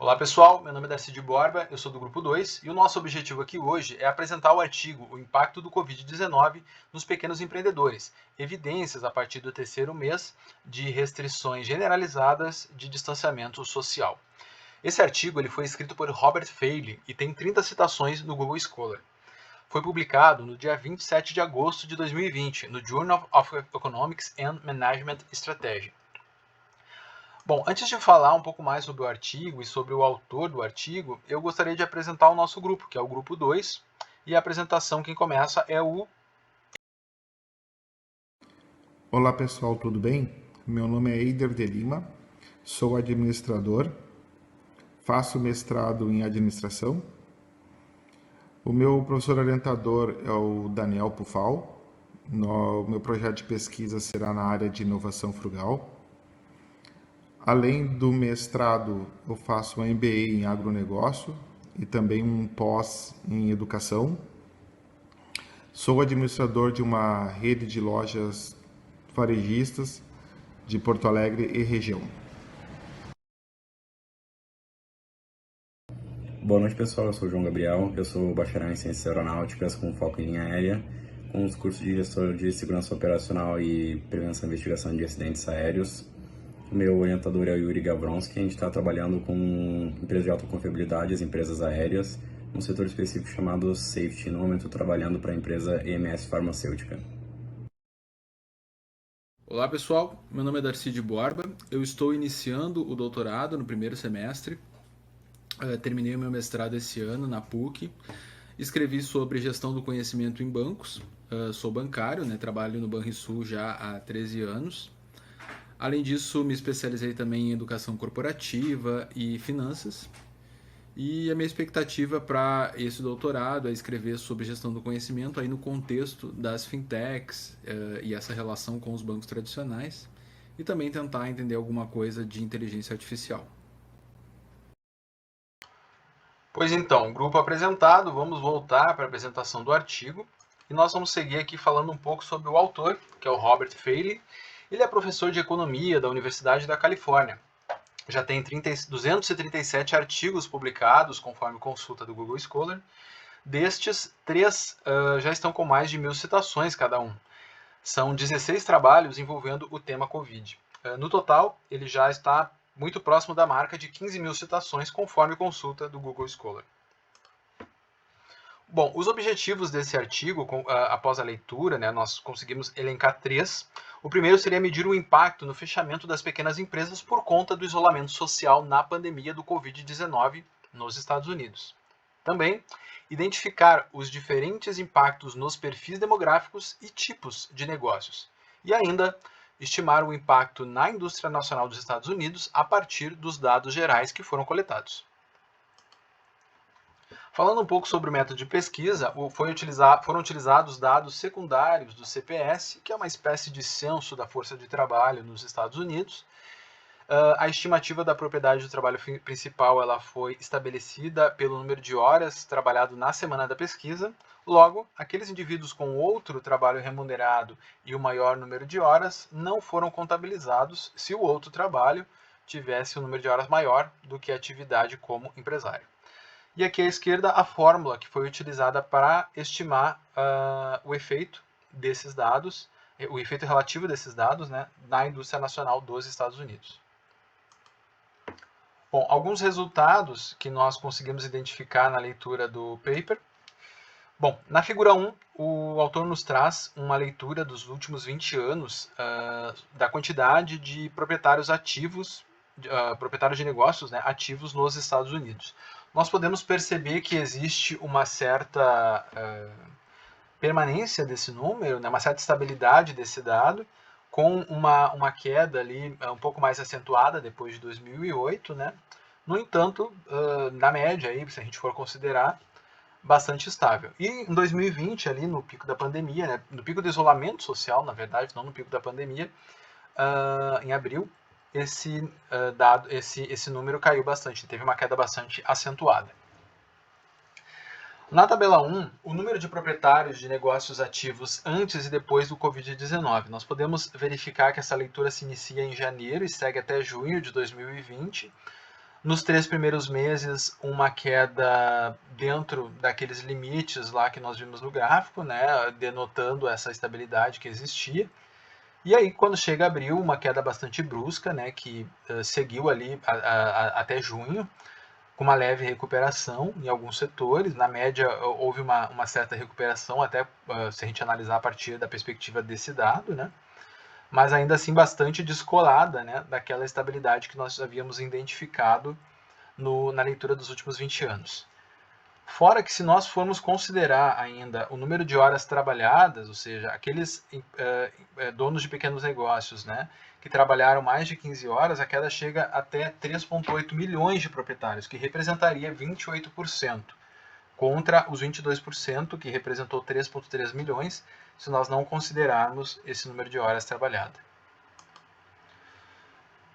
Olá pessoal, meu nome é Darcy de Borba, eu sou do Grupo 2 e o nosso objetivo aqui hoje é apresentar o artigo O Impacto do Covid-19 nos Pequenos Empreendedores, evidências a partir do terceiro mês de restrições generalizadas de distanciamento social. Esse artigo ele foi escrito por Robert Feily e tem 30 citações no Google Scholar. Foi publicado no dia 27 de agosto de 2020 no Journal of Economics and Management Strategy. Bom, antes de falar um pouco mais sobre o artigo e sobre o autor do artigo, eu gostaria de apresentar o nosso grupo, que é o Grupo 2, e a apresentação quem começa é o... Olá pessoal, tudo bem? Meu nome é Eider de Lima, sou administrador, faço mestrado em administração. O meu professor orientador é o Daniel Pufal. O meu projeto de pesquisa será na área de inovação frugal. Além do mestrado, eu faço um MBA em agronegócio e também um pós em educação. Sou administrador de uma rede de lojas varejistas de Porto Alegre e região. Boa noite pessoal, eu sou o João Gabriel, eu sou bacharel em Ciências Aeronáuticas com foco em linha aérea, com os cursos de Gestão de Segurança Operacional e Prevenção e Investigação de Acidentes Aéreos. O meu orientador é o Yuri Gavronski, a gente está trabalhando com empresas de alta confiabilidade, as empresas aéreas, num setor específico chamado Safety. No momento, trabalhando para a empresa EMS Farmacêutica. Olá pessoal, meu nome é Darcy de Borba, eu estou iniciando o doutorado no primeiro semestre. Terminei o meu mestrado esse ano na PUC, escrevi sobre gestão do conhecimento em bancos, sou bancário, trabalho no Banrisul já há 13 anos. Além disso, me especializei também em educação corporativa e finanças. E a minha expectativa para esse doutorado é escrever sobre gestão do conhecimento aí no contexto das fintechs e essa relação com os bancos tradicionais, e também tentar entender alguma coisa de inteligência artificial. Pois então, grupo apresentado, vamos voltar para a apresentação do artigo e nós vamos seguir aqui falando um pouco sobre o autor, que é o Robert Feily. Ele é professor de economia da Universidade da Califórnia. Já tem 237 artigos publicados, conforme consulta do Google Scholar. Destes, 3 já estão com mais de 1000 citações cada um. São 16 trabalhos envolvendo o tema Covid. No total, ele já está muito próximo da marca de 15.000 citações, conforme consulta do Google Scholar. Bom, os objetivos desse artigo, após a leitura, nós conseguimos elencar 3. O primeiro seria medir o impacto no fechamento das pequenas empresas por conta do isolamento social na pandemia do Covid-19 nos Estados Unidos. Também, identificar os diferentes impactos nos perfis demográficos e tipos de negócios. E ainda, estimar o impacto na indústria nacional dos Estados Unidos a partir dos dados gerais que foram coletados. Falando um pouco sobre o método de pesquisa, foram utilizados dados secundários do CPS, que é uma espécie de censo da força de trabalho nos Estados Unidos. A estimativa da propriedade do trabalho principal ela foi estabelecida pelo número de horas trabalhado na semana da pesquisa. Logo, aqueles indivíduos com outro trabalho remunerado e o maior número de horas não foram contabilizados se o outro trabalho tivesse um número de horas maior do que a atividade como empresário. E aqui à esquerda a fórmula que foi utilizada para estimar o efeito desses dados, o efeito relativo desses dados na indústria nacional dos Estados Unidos. Bom, alguns resultados que nós conseguimos identificar na leitura do paper. Bom, na figura 1, o autor nos traz uma leitura dos últimos 20 anos da quantidade de proprietários ativos, proprietários de negócios ativos nos Estados Unidos. Nós podemos perceber que existe uma certa permanência desse número, uma certa estabilidade desse dado, com uma queda ali um pouco mais acentuada depois de 2008, No entanto, na média, aí, se a gente for considerar, bastante estável. E em 2020, ali no pico da pandemia, no pico do isolamento social, na verdade, não no pico da pandemia, em abril, esse número caiu bastante, teve uma queda bastante acentuada. Na tabela 1, o número de proprietários de negócios ativos antes e depois do Covid-19. Nós podemos verificar que essa leitura se inicia em janeiro e segue até junho de 2020. Nos 3 primeiros meses, uma queda dentro daqueles limites lá que nós vimos no gráfico, né, denotando essa estabilidade que existia. E aí, quando chega abril, uma queda bastante brusca, né, que seguiu ali até junho, com uma leve recuperação em alguns setores. Na média, houve uma certa recuperação, até se a gente analisar a partir da perspectiva desse dado, né? Mas ainda assim bastante descolada, né, daquela estabilidade que nós havíamos identificado na leitura dos últimos 20 anos. Fora que, se nós formos considerar ainda o número de horas trabalhadas, ou seja, aqueles donos de pequenos negócios, né, que trabalharam mais de 15 horas, a queda chega até 3,8 milhões de proprietários, que representaria 28%, contra os 22%, que representou 3,3 milhões, se nós não considerarmos esse número de horas trabalhadas.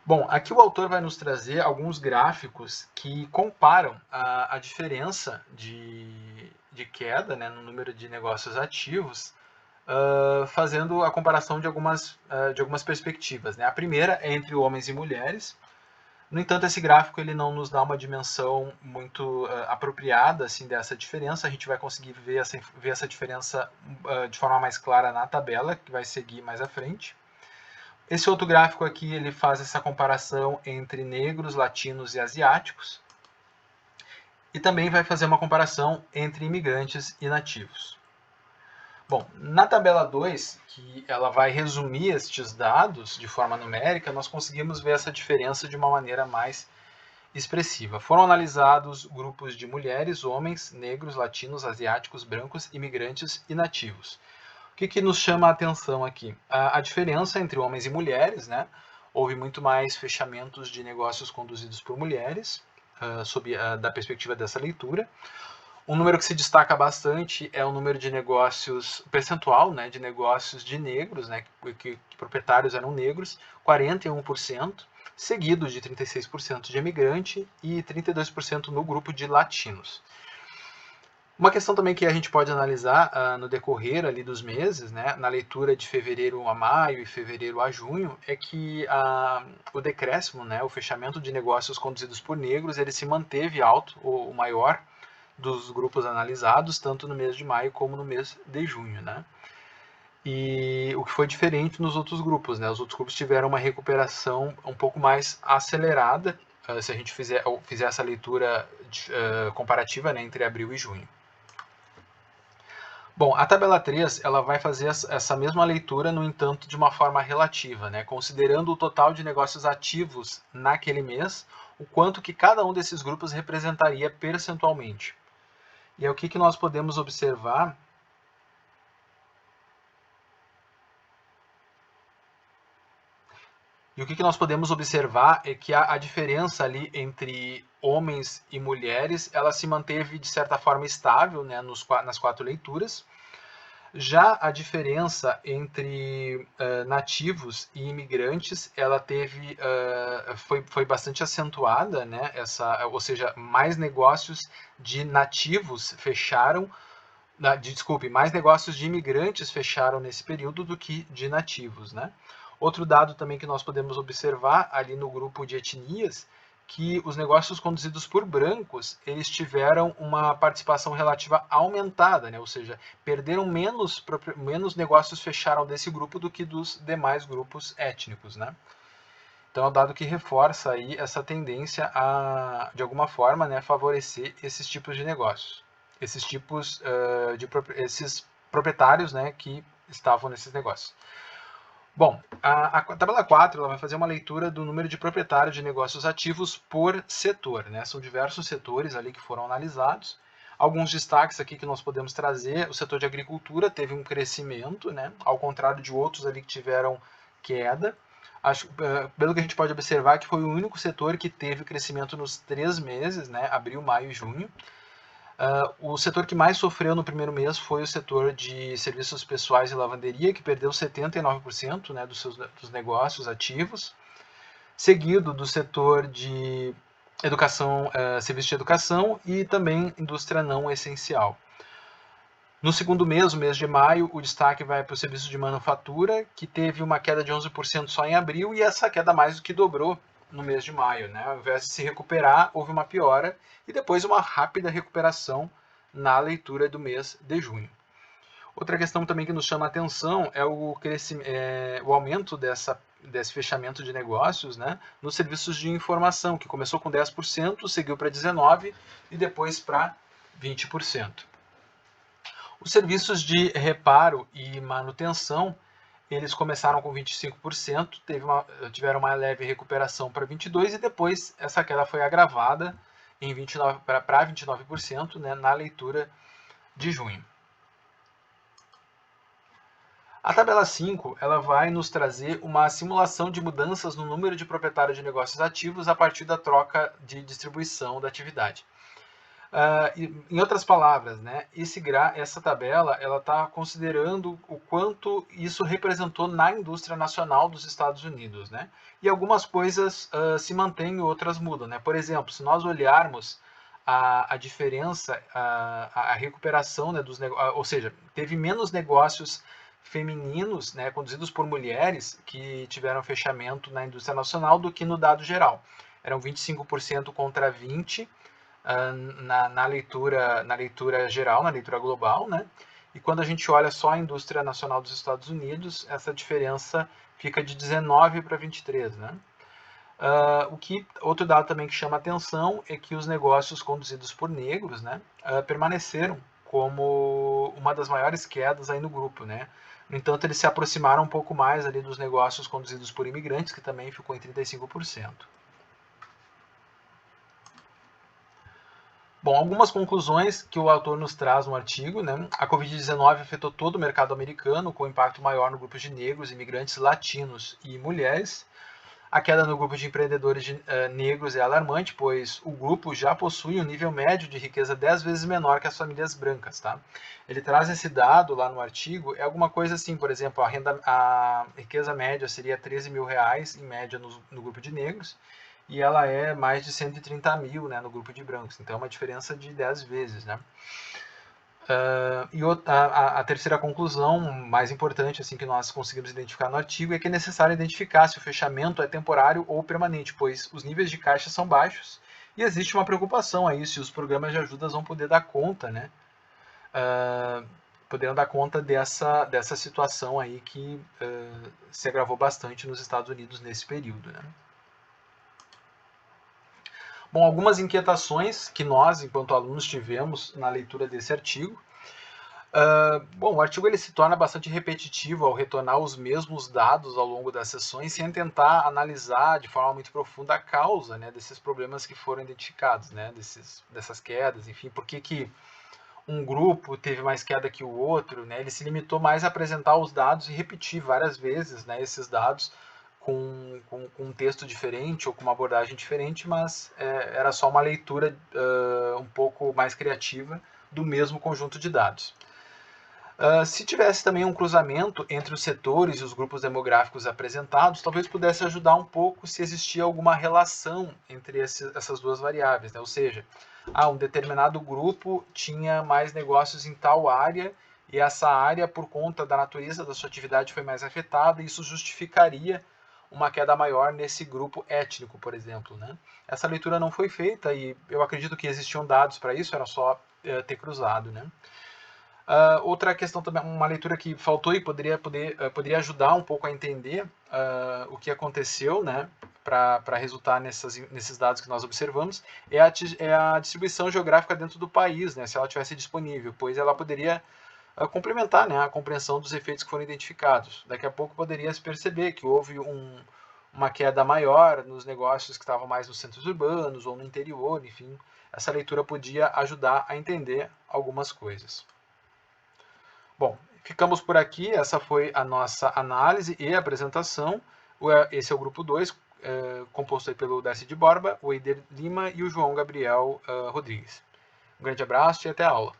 Bom, aqui o autor vai nos trazer alguns gráficos que comparam a diferença de queda, né, no número de negócios ativos, fazendo a comparação de algumas perspectivas, né? A primeira é entre homens e mulheres. No entanto, esse gráfico ele não nos dá uma dimensão muito apropriada assim, dessa diferença. A gente vai conseguir ver essa diferença de forma mais clara na tabela, que vai seguir mais à frente. Esse outro gráfico aqui ele faz essa comparação entre negros, latinos e asiáticos. E também vai fazer uma comparação entre imigrantes e nativos. Bom, na tabela 2, que ela vai resumir estes dados de forma numérica, nós conseguimos ver essa diferença de uma maneira mais expressiva. Foram analisados grupos de mulheres, homens, negros, latinos, asiáticos, brancos, imigrantes e nativos. O que nos chama a atenção aqui? A diferença entre homens e mulheres, né? Houve muito mais fechamentos de negócios conduzidos por mulheres, da perspectiva dessa leitura. Um número que se destaca bastante é o número de negócios, percentual, né, de negócios de negros, né, que proprietários eram negros, 41%, seguido de 36% de imigrante e 32% no grupo de latinos. Uma questão também que a gente pode analisar no decorrer ali dos meses, né, na leitura de fevereiro a maio e fevereiro a junho, é que o decréscimo, né, o fechamento de negócios conduzidos por negros, ele se manteve alto, o maior dos grupos analisados, tanto no mês de maio como no mês de junho, né? E o que foi diferente nos outros grupos, né? Os outros grupos tiveram uma recuperação um pouco mais acelerada, se a gente fizer essa leitura comparativa, né, entre abril e junho. Bom, a tabela 3 ela vai fazer essa mesma leitura, no entanto, de uma forma relativa, né? Considerando o total de negócios ativos naquele mês, o quanto que cada um desses grupos representaria percentualmente. E é o que nós podemos observar. E o que nós podemos observar é que a diferença ali entre homens e mulheres, ela se manteve de certa forma estável, né, nas 4 leituras. Já a diferença entre nativos e imigrantes, ela foi bastante acentuada, né? Ou seja, mais negócios de nativos fecharam, mais negócios de imigrantes fecharam nesse período do que de nativos, né? Outro dado também que nós podemos observar ali no grupo de etnias, que os negócios conduzidos por brancos, eles tiveram uma participação relativa aumentada, né? Ou seja, perderam menos negócios fecharam desse grupo do que dos demais grupos étnicos, né? Então é um dado que reforça aí essa tendência a, de alguma forma, né, favorecer esses tipos de negócios, esses tipos esses proprietários, né, que estavam nesses negócios. Bom, a tabela 4 ela vai fazer uma leitura do número de proprietários de negócios ativos por setor, né? São diversos setores ali que foram analisados. Alguns destaques aqui que nós podemos trazer: o setor de agricultura teve um crescimento, né? Ao contrário de outros ali que tiveram queda. Pelo que a gente pode observar, que foi o único setor que teve crescimento nos 3 meses, né? Abril, maio e junho. O setor que mais sofreu no primeiro mês foi o setor de serviços pessoais e lavanderia, que perdeu 79%, né, dos negócios ativos, seguido do setor de educação, serviço de educação e também indústria não essencial. No segundo mês, o mês de maio, o destaque vai para o serviço de manufatura, que teve uma queda de 11% só em abril, e essa queda mais do que dobrou no mês de maio, né? Ao invés de se recuperar, houve uma piora e depois uma rápida recuperação na leitura do mês de junho. Outra questão também que nos chama a atenção é o aumento desse fechamento de negócios, né, nos serviços de informação, que começou com 10%, seguiu para 19% e depois para 20%. Os serviços de reparo e manutenção, eles começaram com 25%, tiveram uma leve recuperação para 22% e depois essa queda foi agravada para 29%, né, na leitura de junho. A tabela 5 ela vai nos trazer uma simulação de mudanças no número de proprietários de negócios ativos a partir da troca de distribuição da atividade. Em outras palavras, né, essa tabela está considerando o quanto isso representou na indústria nacional dos Estados Unidos. Né? E algumas coisas se mantêm e outras mudam. Né? Por exemplo, se nós olharmos a diferença, a recuperação, né, ou seja, teve menos negócios femininos, né, conduzidos por mulheres, que tiveram fechamento na indústria nacional do que no dado geral. Eram 25% contra 20% na leitura geral, na leitura global, né? E quando a gente olha só a indústria nacional dos Estados Unidos, essa diferença fica de 19 para 23, né? Outro dado também que chama atenção é que os negócios conduzidos por negros, né, permaneceram como uma das maiores quedas aí no grupo, né? No entanto, eles se aproximaram um pouco mais ali dos negócios conduzidos por imigrantes, que também ficou em 35%. Bom, algumas conclusões que o autor nos traz no artigo, né? A Covid-19 afetou todo o mercado americano, com impacto maior no grupo de negros, imigrantes latinos e mulheres. A queda no grupo de empreendedores negros é alarmante, pois o grupo já possui um nível médio de riqueza 10 vezes menor que as famílias brancas. Tá? Ele traz esse dado lá no artigo, é alguma coisa assim, por exemplo, a riqueza média seria 13 mil reais, em média, no grupo de negros, e ela é mais de 130 mil, né, no grupo de brancos. Então é uma diferença de 10 vezes. Né? E a terceira conclusão, mais importante assim que nós conseguimos identificar no artigo, é que é necessário identificar se o fechamento é temporário ou permanente, pois os níveis de caixa são baixos e existe uma preocupação aí se os programas de ajudas vão poder dar conta, né? Poderiam dar conta dessa situação aí que se agravou bastante nos Estados Unidos nesse período, né? Bom, algumas inquietações que nós, enquanto alunos, tivemos na leitura desse artigo. Bom, o artigo ele se torna bastante repetitivo ao retornar os mesmos dados ao longo das sessões, sem tentar analisar de forma muito profunda a causa, né, desses problemas que foram identificados, né, dessas quedas, enfim, por que um grupo teve mais queda que o outro, né, ele se limitou mais a apresentar os dados e repetir várias vezes, né, esses dados, com um texto diferente ou com uma abordagem diferente, mas era só uma leitura um pouco mais criativa do mesmo conjunto de dados. Se tivesse também um cruzamento entre os setores e os grupos demográficos apresentados, talvez pudesse ajudar um pouco se existia alguma relação entre essas duas variáveis, né? Ou seja, um determinado grupo tinha mais negócios em tal área e essa área, por conta da natureza da sua atividade, foi mais afetada e isso justificaria uma queda maior nesse grupo étnico, por exemplo. Né? Essa leitura não foi feita e eu acredito que existiam dados para isso, era só ter cruzado. Né? Outra questão também, uma leitura que faltou e poderia ajudar um pouco a entender o que aconteceu, né, para resultar nesses dados que nós observamos, é a distribuição geográfica dentro do país, né, se ela tivesse disponível, pois ela poderia complementar, né, a compreensão dos efeitos que foram identificados. Daqui a pouco poderia se perceber que houve uma queda maior nos negócios que estavam mais nos centros urbanos ou no interior, enfim, essa leitura podia ajudar a entender algumas coisas. Bom, ficamos por aqui, essa foi a nossa análise e apresentação. Esse é o grupo 2, composto aí pelo Darcy de Borba, o Eider Lima e o João Gabriel Rodrigues. Um grande abraço e até a aula.